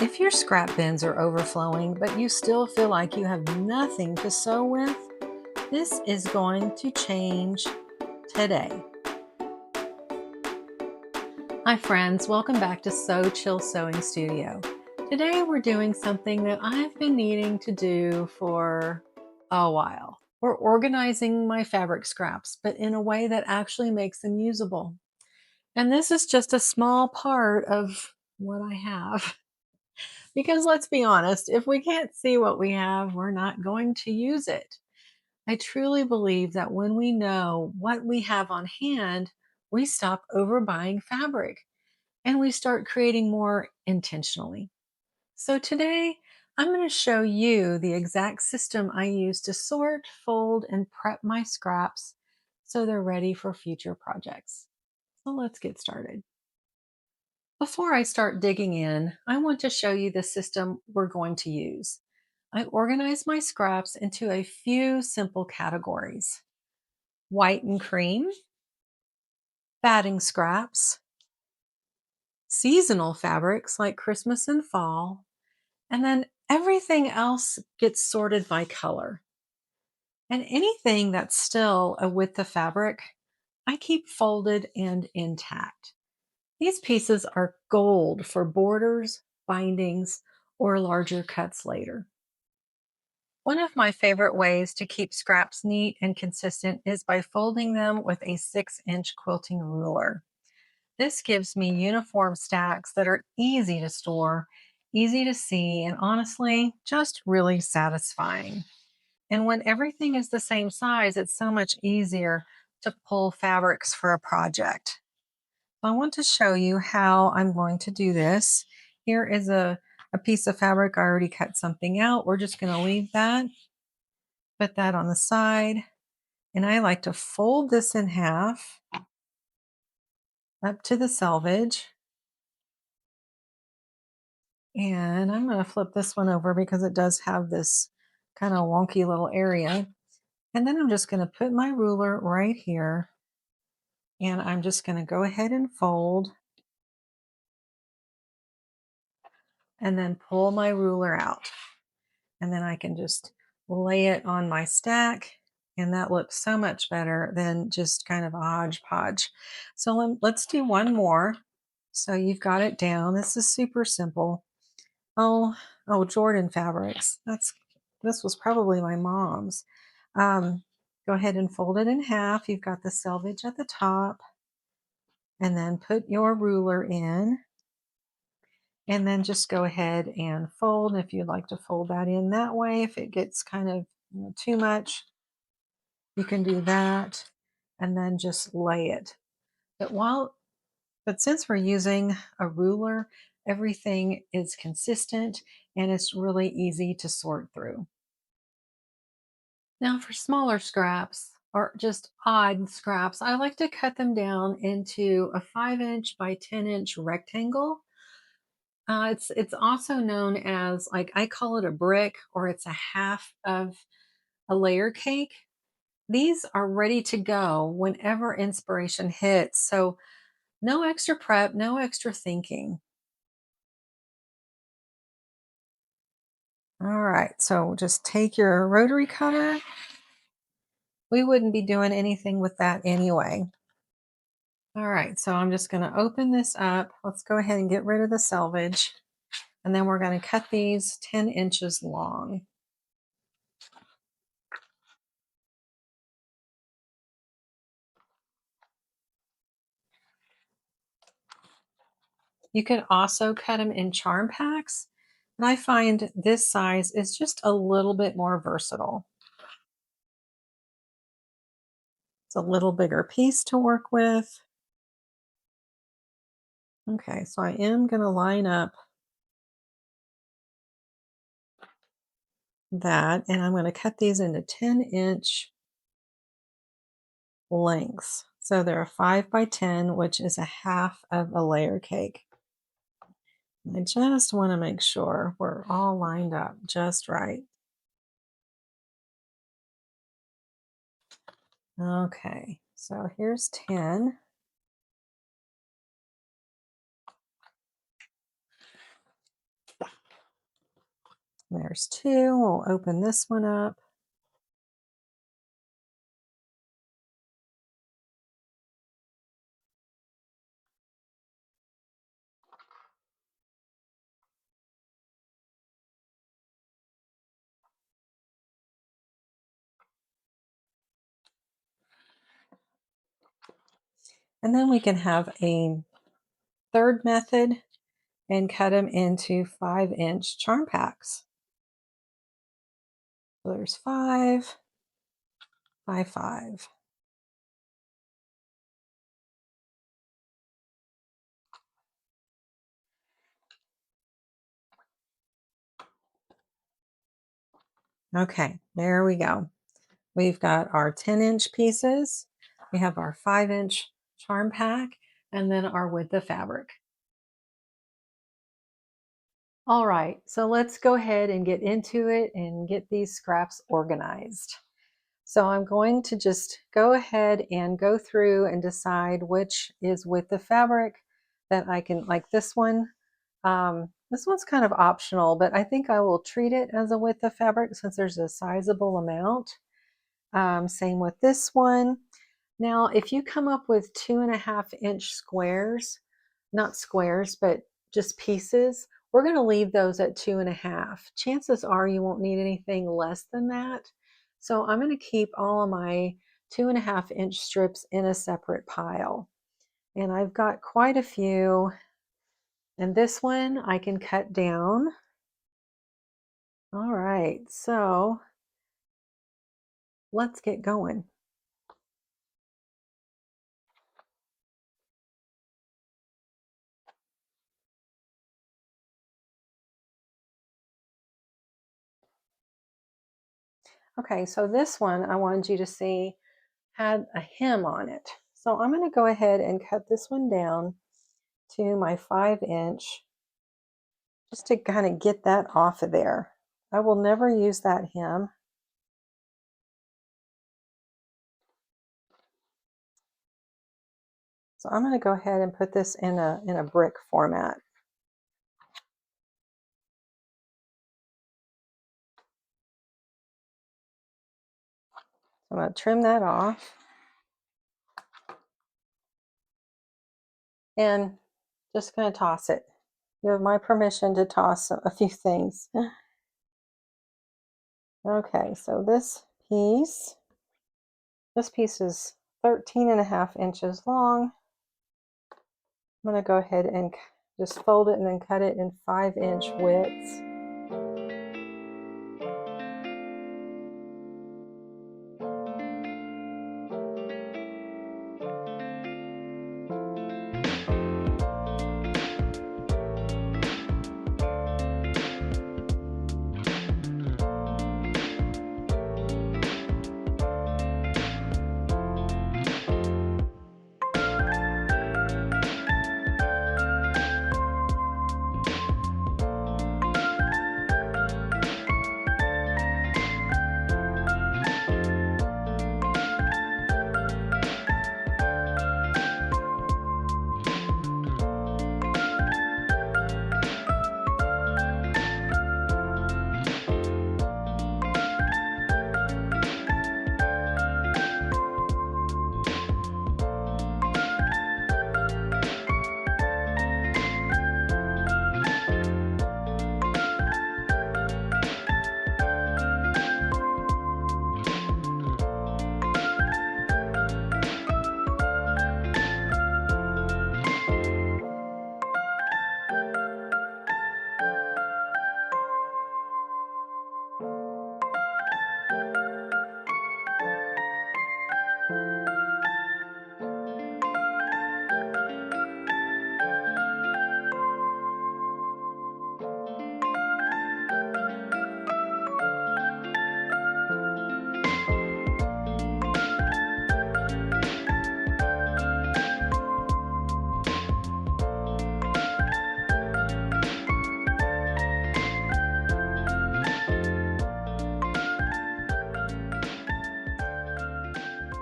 If your scrap bins are overflowing, but you still feel like you have nothing to sew with, this is going to change today. Hi, friends. Welcome back to Sew Chill Sewing Studio. Today, we're doing something that I've been needing to do for a while. We're organizing my fabric scraps, but in a way that actually makes them usable. And this is just a small part of what I have. Because let's be honest, if we can't see what we have, we're not going to use it. I truly believe that when we know what we have on hand, we stop overbuying fabric and we start creating more intentionally. So today, I'm going to show you the exact system I use to sort, fold, and prep my scraps so they're ready for future projects. So let's get started. Before I start digging in, I want to show you the system we're going to use. I organize my scraps into a few simple categories: white and cream, batting scraps, seasonal fabrics like Christmas and fall, and then everything else gets sorted by color. And anything that's still a width of fabric, I keep folded and intact. These pieces are gold for borders, bindings, or larger cuts later. One of my favorite ways to keep scraps neat and consistent is by folding them with a 6-inch quilting ruler. This gives me uniform stacks that are easy to store, easy to see, and honestly, just really satisfying. And when everything is the same size, it's so much easier to pull fabrics for a project. I want to show you how I'm going to do this. Here is a piece of fabric. I already cut something out. We're just going to leave that, put that on the side. And I like to fold this in half up to the selvage. And I'm going to flip this one over because it does have this kind of wonky little area. And then I'm just going to put my ruler right here. And I'm just going to go ahead and fold and then pull my ruler out. And then I can just lay it on my stack. And that looks so much better than just kind of a hodgepodge. So let's do one more. So you've got it down. This is super simple. Oh, Jordan Fabrics. This was probably my mom's. Go ahead and fold it in half. You've got the selvage at the top. And then put your ruler in. And then just go ahead and fold if you'd like to fold that in that way. If it gets kind of too much, you can do that. And then just lay it. But since we're using a ruler, everything is consistent and it's really easy to sort through. Now for smaller scraps or just odd scraps, I like to cut them down into a 5-inch by 10-inch rectangle. It's also known as, like, I call it a brick, or it's a half of a layer cake. These are ready to go whenever inspiration hits. So no extra prep, no extra thinking. All right, so just take your rotary cutter. We wouldn't be doing anything with that anyway. All right, so I'm just going to open this up. Let's go ahead and get rid of the selvage. And then we're going to cut these 10 inches long. You could also cut them in charm packs. And I find this size is just a little bit more versatile. It's a little bigger piece to work with. Okay, so I am going to line up that, and I'm going to cut these into 10-inch lengths. So they're a 5 by 10, which is a half of a layer cake. I just want to make sure we're all lined up just right. Okay, so here's 10. There's two. We'll open this one up. And then we can have a third method and cut them into 5-inch charm packs. So there's 5 by 5. Okay, there we go. We've got our 10-inch pieces. We have our 5-inch charm pack and then our width of fabric. All right, so let's go ahead and get into it and get these scraps organized. So I'm going to just go ahead and go through and decide which is width of fabric that I can, like this one. This one's kind of optional, but I think I will treat it as a width of fabric since there's a sizable amount. Same with this one. Now, if you come up with 2.5-inch squares, not squares, but just pieces, we're going to leave those at 2.5. Chances are you won't need anything less than that. So I'm going to keep all of my 2.5-inch strips in a separate pile. And I've got quite a few. And this one I can cut down. All right, so let's get going. Okay, so this one I wanted you to see had a hem on it. So I'm going to go ahead and cut this one down to my 5-inch just to kind of get that off of there. I will never use that hem. So I'm going to go ahead and put this in a brick format. I'm going to trim that off. And just going to toss it. You have my permission to toss a few things. Okay, so this piece is 13.5 inches long. I'm going to go ahead and just fold it and then cut it in 5-inch widths.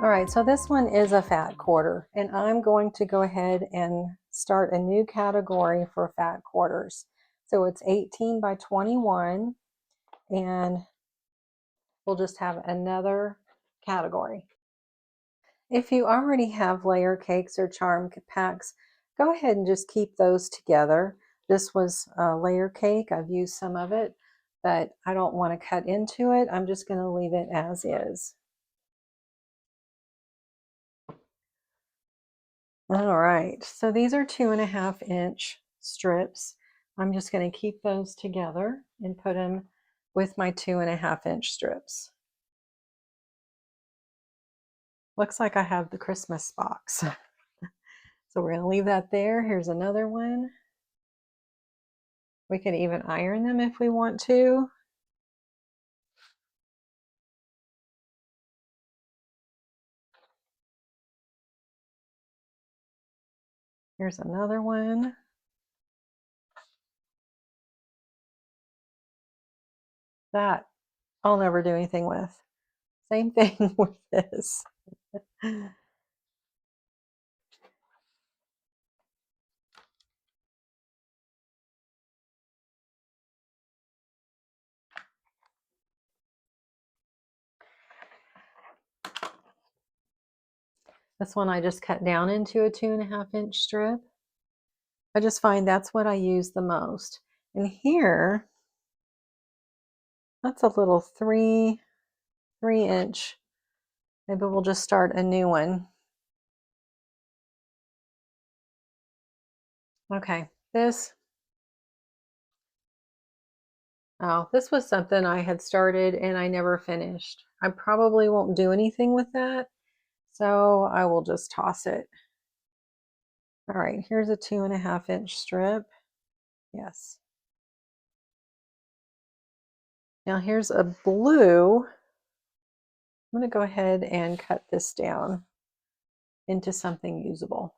All right, so this one is a fat quarter, and I'm going to go ahead and start a new category for fat quarters. So it's 18 by 21, and we'll just have another category. If you already have layer cakes or charm packs, go ahead and just keep those together. This was a layer cake. I've used some of it, but I don't want to cut into it. I'm just going to leave it as is. All right, so these are 2.5-inch strips. I'm just going to keep those together and put them with my 2.5-inch strips. Looks like I have the Christmas box. So we're going to leave that there. Here's another one. We can even iron them if we want to. Here's another one. That I'll never do anything with. Same thing with this. This one I just cut down into a 2.5-inch strip. I just find that's what I use the most. And here, that's a little 3-inch. Maybe we'll just start a new one. Okay, this was something I had started and I never finished. I probably won't do anything with that, so I will just toss it. All right, here's a 2.5-inch strip. Yes. Now here's a blue. I'm going to go ahead and cut this down into something usable.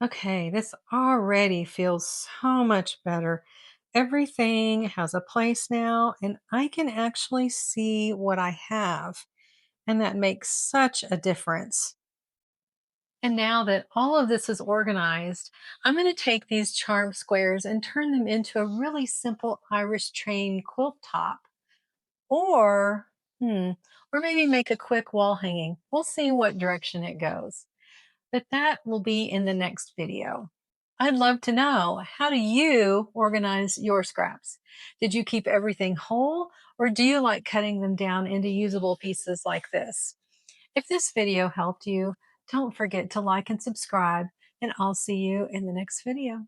Okay, this already feels so much better. Everything has a place now, and I can actually see what I have, and that makes such a difference. And now that all of this is organized, I'm going to take these charm squares and turn them into a really simple Irish train quilt top. Or, hmm, or maybe make a quick wall hanging. We'll see what direction it goes. But that will be in the next video. I'd love to know, how do you organize your scraps? Did you keep everything whole, or do you like cutting them down into usable pieces like this? If this video helped you, don't forget to like and subscribe, and I'll see you in the next video.